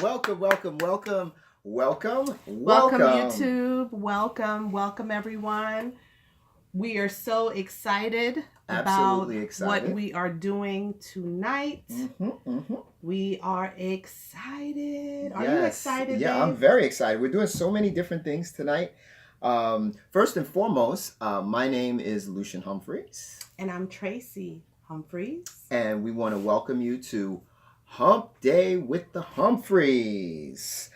welcome, welcome, welcome, welcome, Welcome, welcome. YouTube. Welcome, everyone. We are so excited about Absolutely what excited. we are doing tonight. Mm-hmm. We are excited. Are you Yes, excited, yeah, I'm babe? very excited. We're doing so many different things tonight. First and foremost, my name is Lucian Humphreys, And I'm Tracy Humphreys. and we want to welcome you to Hump Day with the Humphreys.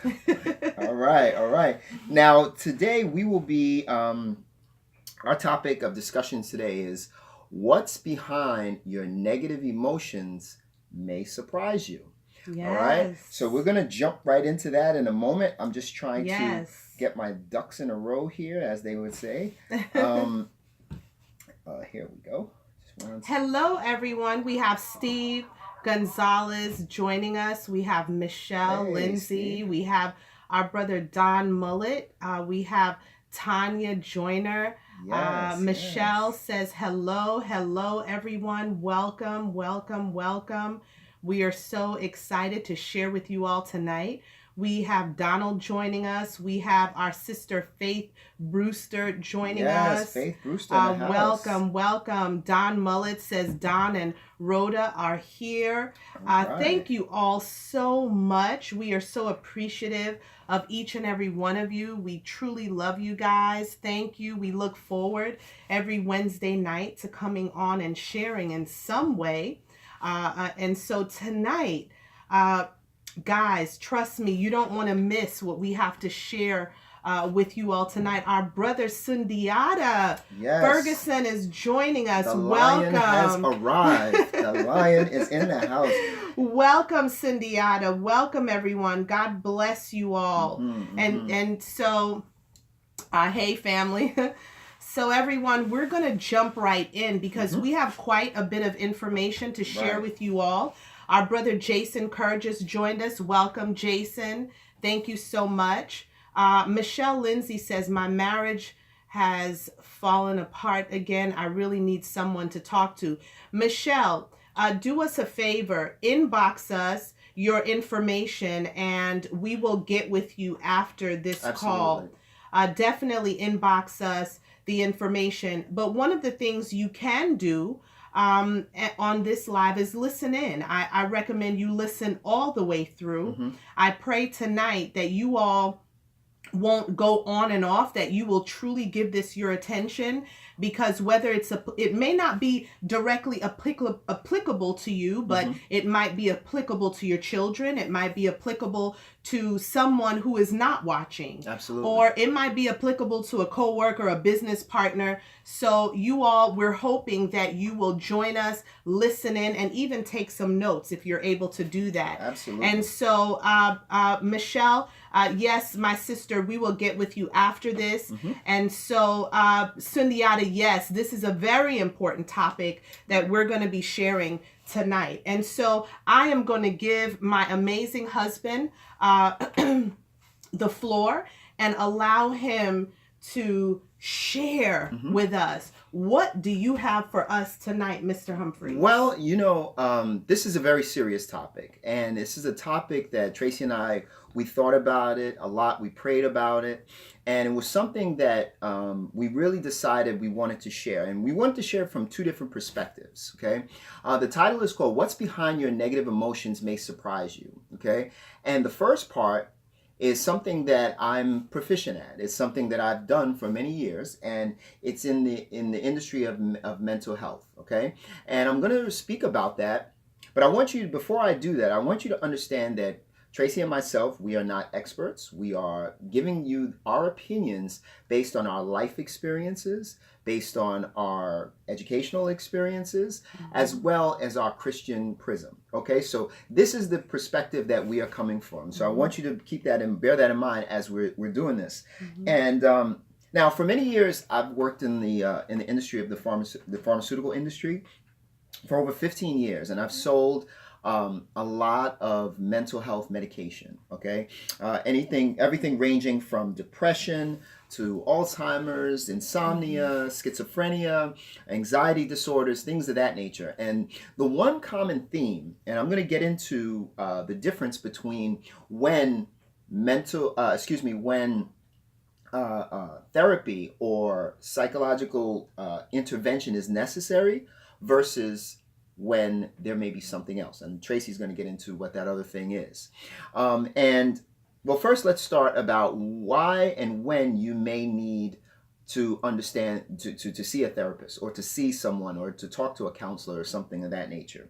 All right, all right. Now, today we will be our topic of discussion today is what's behind your negative emotions may surprise you. All right. Yes. So we're going to jump right into that in a moment. I'm just trying to Yes. get my ducks in a row here, as they would say. Here we go. Hello, everyone. We have Steve Gonzalez joining us. We have Michelle Hey, Lindsay. Steve. We have our brother Don Mullet. We have Tanya Joyner. Yes, Michelle yes. says hello, everyone. Welcome. We are so excited to share with you all tonight. We have Donald joining us. We have our sister Faith Brewster joining Yes, us. Faith Brewster in the house. Welcome. Don Mullet says Don and Rhoda are here. All right. Thank you all so much. We are so appreciative of each and every one of you. We truly love you guys. Thank you. We look forward every Wednesday night to coming on and sharing in some way. And so tonight, guys, trust me, you don't want to miss what we have to share with you all tonight. Our brother Sundiata Ferguson is joining us. The Welcome. lion has arrived. The lion is in the house. Welcome, Sundiata. Welcome, everyone. God bless you all. And so, hey, family. So everyone, we're going to jump right in because we have quite a bit of information to share with you all. Our brother Jason Kerr just joined us. Welcome, Jason. Thank you so much. Michelle Lindsay says, my marriage has fallen apart again. I really need someone to talk to. Michelle, do us a favor. Inbox us your information and we will get with you after this call. Definitely inbox us the information. But one of the things you can do on this live is listen in. I recommend you listen all the way through. I pray tonight that you all won't go on and off, that you will truly give this your attention, because whether it may not be directly applicable to you, but it might be applicable to your children. It might be applicable to someone who is not watching. Absolutely. Or it might be applicable to a coworker, a business partner. So you all, we're hoping that you will join us, listen in, and even take some notes if you're able to do that. Absolutely. And so, Michelle, yes, my sister, we will get with you after this. And so, Sundiata, yes, this is a very important topic that we're going to be sharing tonight. And so I am going to give my amazing husband the floor and allow him to share with us. What do you have for us tonight, Mr. Humphrey? Well, this is a very serious topic, and this is a topic that Tracy and I, we thought about it a lot, we prayed about it, and it was something that we really decided we wanted to share, and we wanted to share from two different perspectives, okay? The title is called, What's Behind Your Negative Emotions May Surprise You, okay? And the first part is something that I'm proficient at. It's something that I've done for many years, and it's in the industry of mental health, okay? And I'm going to speak about that, but I want you, before I do that, I want you to understand that Tracy and myself, we are not experts. We are giving you our opinions based on our life experiences, based on our educational experiences, as well as our Christian prism. Okay, so this is the perspective that we are coming from. So I want you to keep that and bear that in mind as we're doing this. And now, for many years, I've worked in the industry of the pharmaceutical industry for over 15 years, and I've sold a lot of mental health medication. Okay, everything ranging from depression to Alzheimer's, insomnia, schizophrenia, anxiety disorders, things of that nature. And the one common theme, and I'm going to get into the difference between when when therapy or psychological intervention is necessary versus when there may be something else. And Tracy's going to get into what that other thing is. And well, first let's start about why and when you may need to understand to see a therapist or to see someone or to talk to a counselor or something of that nature.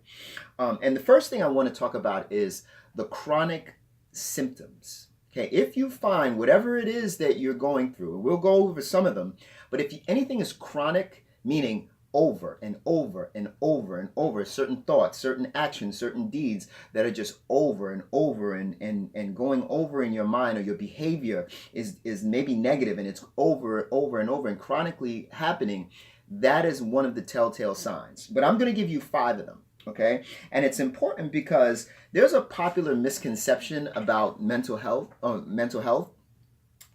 And the first thing I want to talk about is the chronic symptoms. Okay, if you find whatever it is that you're going through, we'll go over some of them, but if anything is chronic, meaning over and over and over and over, certain thoughts, certain actions, certain deeds that are just over and over and going over in your mind, or your behavior is maybe negative and it's over and over and chronically happening, that is one of the telltale signs. But I'm going to give you 5 of them. Okay, and it's important because there's a popular misconception about mental health,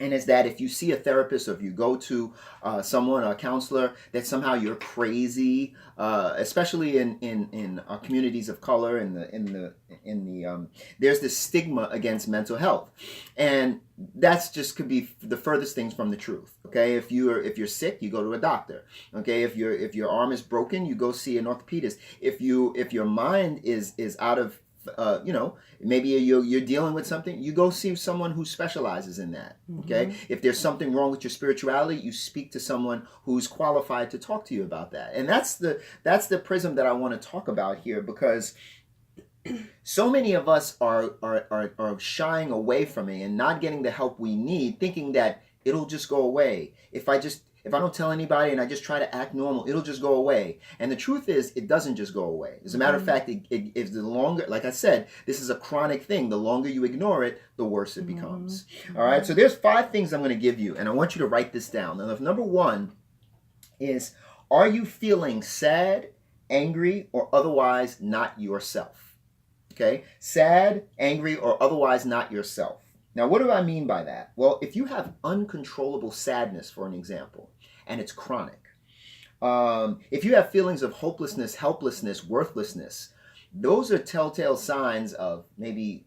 and is that if you see a therapist or if you go to someone, a counselor, that somehow you're crazy, especially in communities of color. There's this stigma against mental health, and that's just could be the furthest things from the truth. Okay, if you're sick, you go to a doctor. Okay, if your arm is broken, you go see an orthopedist. If your mind is out of maybe you're dealing with something, you go see someone who specializes in that. Okay, if there's something wrong with your spirituality, you speak to someone who's qualified to talk to you about that. And that's the prism that I want to talk about here, because so many of us are shying away from it and not getting the help we need, thinking that it'll just go away if I don't tell anybody and I just try to act normal, it'll just go away. And the truth is, it doesn't just go away. As a matter of fact, if the longer, like I said, this is a chronic thing. The longer you ignore it, the worse it becomes. All right. So there's 5 things I'm going to give you, and I want you to write this down. Now, number 1 is, are you feeling sad, angry, or otherwise not yourself? Okay, sad, angry, or otherwise not yourself. Now, what do I mean by that? Well, if you have uncontrollable sadness, for an example, and it's chronic, if you have feelings of hopelessness, helplessness, worthlessness, those are telltale signs of maybe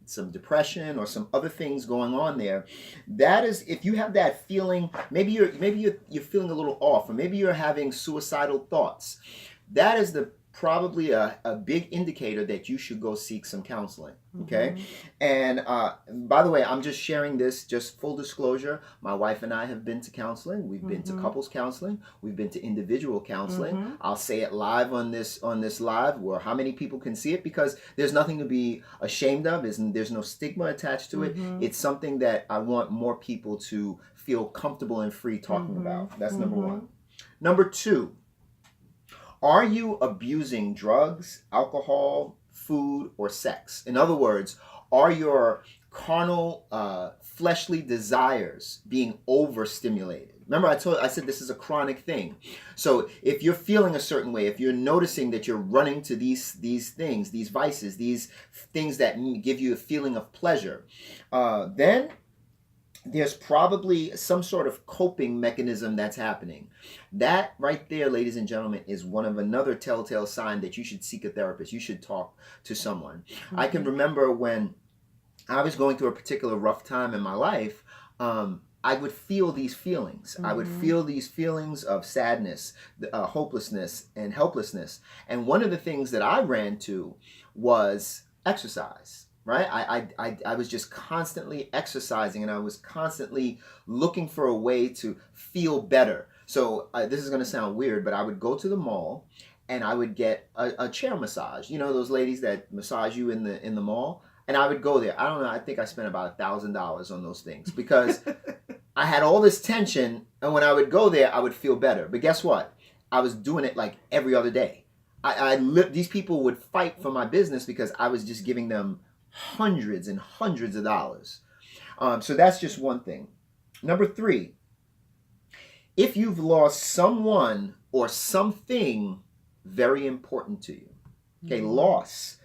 some depression or some other things going on there. That is, if you have that feeling, maybe you're feeling a little off, or maybe you're having suicidal thoughts. That is probably a big indicator that you should go seek some counseling. Okay. And by the way, I'm just sharing this, just full disclosure. My wife and I have been to counseling. We've been to couples counseling. We've been to individual counseling. I'll say it live on this live, where how many people can see it, because there's nothing to be ashamed of. There's no stigma attached to it. It's something that I want more people to feel comfortable and free talking about. That's number 1. Number 2, are you abusing drugs, alcohol, food, or sex? In other words, are your carnal, fleshly desires being overstimulated? Remember, I said this is a chronic thing. So if you're feeling a certain way, if you're noticing that you're running to these things, these vices, these things that give you a feeling of pleasure, then there's probably some sort of coping mechanism that's happening. That right there, ladies and gentlemen, is another telltale sign that you should seek a therapist. You should talk to someone. I can remember when I was going through a particular rough time in my life, I would feel these feelings. I would feel these feelings of sadness, hopelessness, and helplessness. And one of the things that I ran to was exercise. Right? I was just constantly exercising, and I was constantly looking for a way to feel better. So this is going to sound weird, but I would go to the mall and I would get a chair massage. You know, those ladies that massage you in the mall? And I would go there. I don't know. I think I spent about $1,000 on those things, because I had all this tension. And when I would go there, I would feel better. But guess what? I was doing it like every other day. These people would fight for my business because I was just giving them hundreds and hundreds of dollars. So that's just one thing. Number 3, if you've lost someone or something very important to you. Okay, loss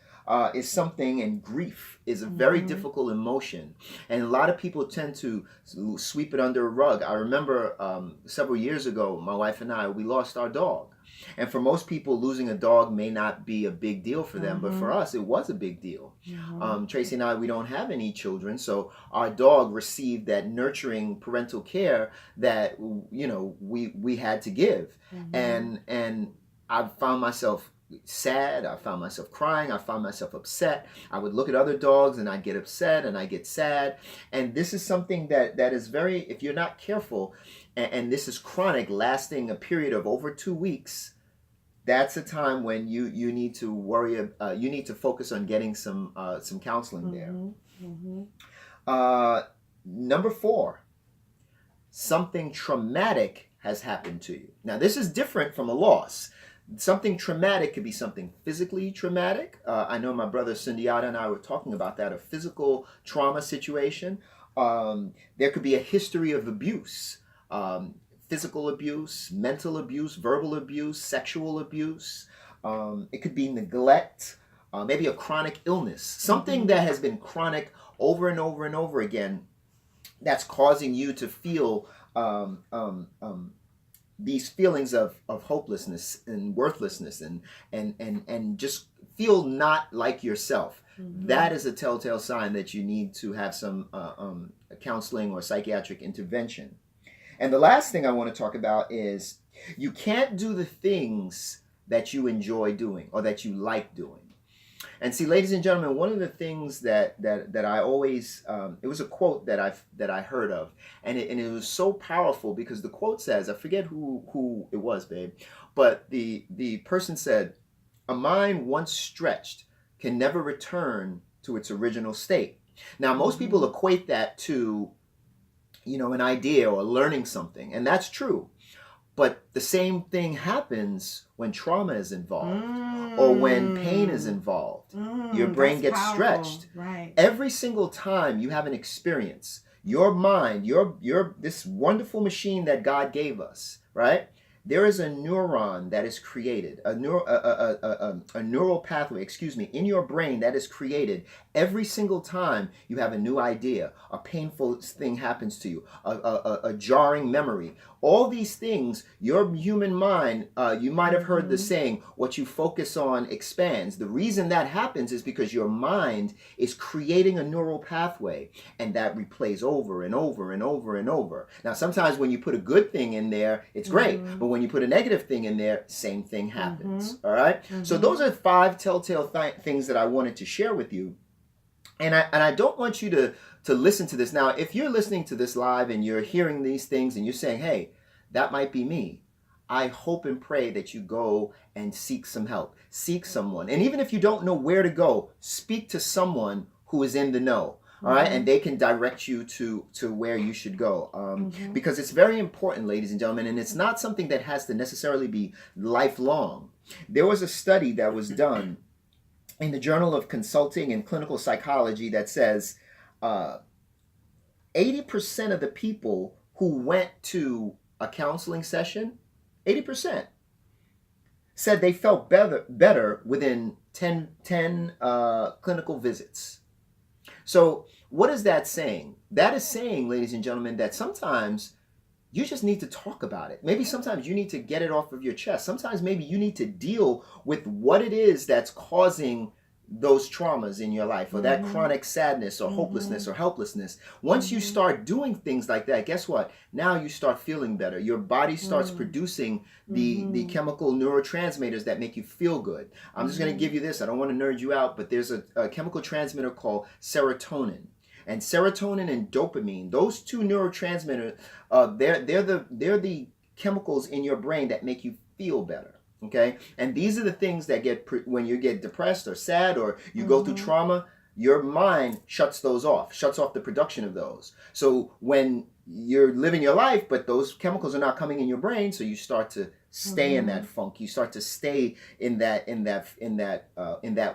is something, and grief is a very difficult emotion. And a lot of people tend to sweep it under a rug. I remember several years ago, my wife and I, we lost our dog. And for most people, losing a dog may not be a big deal for them, but for us, it was a big deal. Tracy and I, we don't have any children, so our dog received that nurturing parental care that we had to give. And I found myself sad. I found myself crying. I found myself upset. I would look at other dogs and I'd get upset and I get sad. And this is something that is very, if you're not careful, and this is chronic, lasting a period of over 2 weeks, that's a time when you need to worry. You need to focus on getting some counseling there. Number 4, something traumatic has happened to you. Now, this is different from a loss. Something traumatic could be something physically traumatic. I know my brother Cindyada and I were talking about that, a physical trauma situation. There could be a history of abuse, physical abuse, mental abuse, verbal abuse, sexual abuse. It could be neglect, maybe a chronic illness, something that has been chronic over and over and over again, that's causing you to feel these feelings of hopelessness and worthlessness and just feel not like yourself. That is a telltale sign that you need to have some counseling or psychiatric intervention. And the last thing I want to talk about is you can't do the things that you enjoy doing or that you like doing. And see, ladies and gentlemen, one of the things that I always, it was a quote that I heard of, and it was so powerful because the quote says, I forget who it was, babe, but the person said, "A mind once stretched can never return to its original state." Now, most people equate that to, an idea or learning something, and that's true. But the same thing happens when trauma is involved or when pain is involved. Your brain gets stretched. Right. Every single time you have an experience, your mind, your this wonderful machine that God gave us, right? There is a neuron that is created, a neural pathway, in your brain that is created every single time you have a new idea, a painful thing happens to you, a jarring memory. All these things, your human mind, you might have heard the saying, what you focus on expands. The reason that happens is because your mind is creating a neural pathway, and that replays over and over and over and over. Now, sometimes when you put a good thing in there, it's great. But when you put a negative thing in there, same thing happens. All right? So those are 5 telltale things that I wanted to share with you. And I don't want you to listen to this. Now, if you're listening to this live and you're hearing these things and you're saying, hey, that might be me, I hope and pray that you go and seek some help. Seek someone. And even if you don't know where to go, speak to someone who is in the know. All right, and they can direct you to where you should go, because it's very important, ladies and gentlemen, and it's not something that has to necessarily be lifelong. There was a study that was done in the Journal of Consulting and Clinical Psychology that says 80% of the people who went to a counseling session, 80%, said they felt better within 10 clinical visits. So what is that saying? That is saying, ladies and gentlemen, that sometimes you just need to talk about it. Maybe sometimes you need to get it off of your chest. Sometimes maybe you need to deal with what it is that's causing those traumas in your life, or that chronic sadness or hopelessness or helplessness. Once you start doing things like that, guess what? Now you start feeling better. Your body starts producing the chemical neurotransmitters that make you feel good. I'm just going to give you this. I don't want to nerd you out, but there's a chemical transmitter called serotonin. And serotonin and dopamine, those 2 neurotransmitters, they're the chemicals in your brain that make you feel better. Okay, and these are the things that when you get depressed or sad or you go through trauma, your mind shuts off the production of those. So when you're living your life, but those chemicals are not coming in your brain, so you start to stay in that funk. You start to stay in that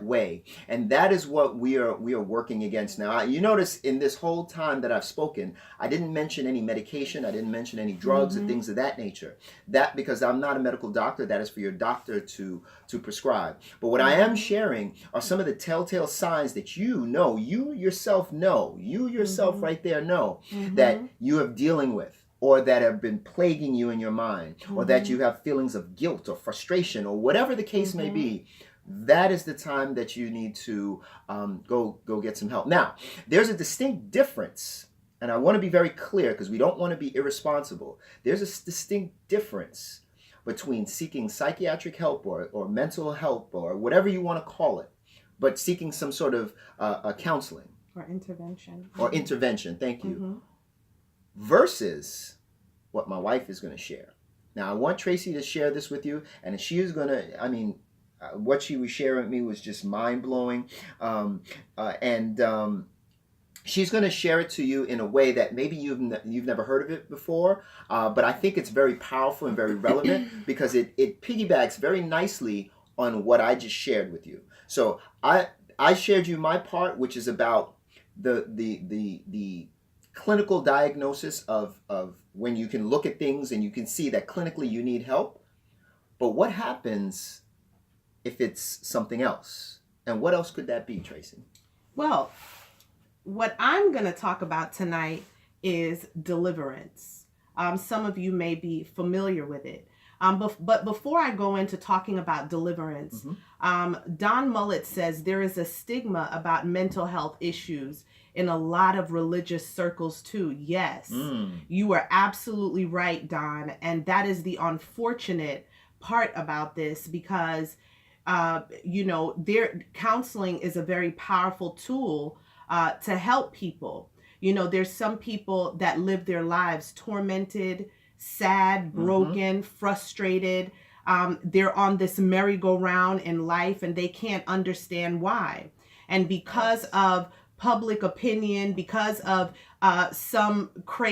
way, and that is what we are working against now. You notice in this whole time that I've spoken, I didn't mention any medication. I didn't mention any drugs or things of that nature. That because I'm not a medical doctor. That is for your doctor to prescribe. But what I am sharing are some of the telltale signs that you yourself right there know that you are dealing with, or that have been plaguing you in your mind, or that you have feelings of guilt or frustration, or whatever the case may be. That is the time that you need to go get some help. Now, there's a distinct difference, and I want to be very clear because we don't want to be irresponsible. There's a distinct difference between seeking psychiatric help or mental help or whatever you want to call it, but seeking some sort of counseling. Or intervention. Or intervention, thank you. Versus what my wife is going to share. Now, I want Tracy to share this with you, and she is going to, what she was sharing with me was just mind-blowing. She's going to share it to you in a way that maybe you've never heard of it before, but I think it's very powerful and very relevant because it piggybacks very nicely on what I just shared with you. So I shared you my part, which is about the clinical diagnosis of when you can look at things and you can see that clinically you need help. But what happens if it's something else? And what else could that be, Tracy? Well, what I'm going to talk about tonight is deliverance. Some of you may be familiar with it. But before I go into talking about deliverance, Don Mullet says there is a stigma about mental health issues in a lot of religious circles too. Yes, you are absolutely right, Don. And that is the unfortunate part about this because, their counseling is a very powerful tool to help people. There's some people that live their lives tormented, sad, broken, frustrated. They're on this merry-go-round in life and they can't understand why. And because of public opinion, because of some crazy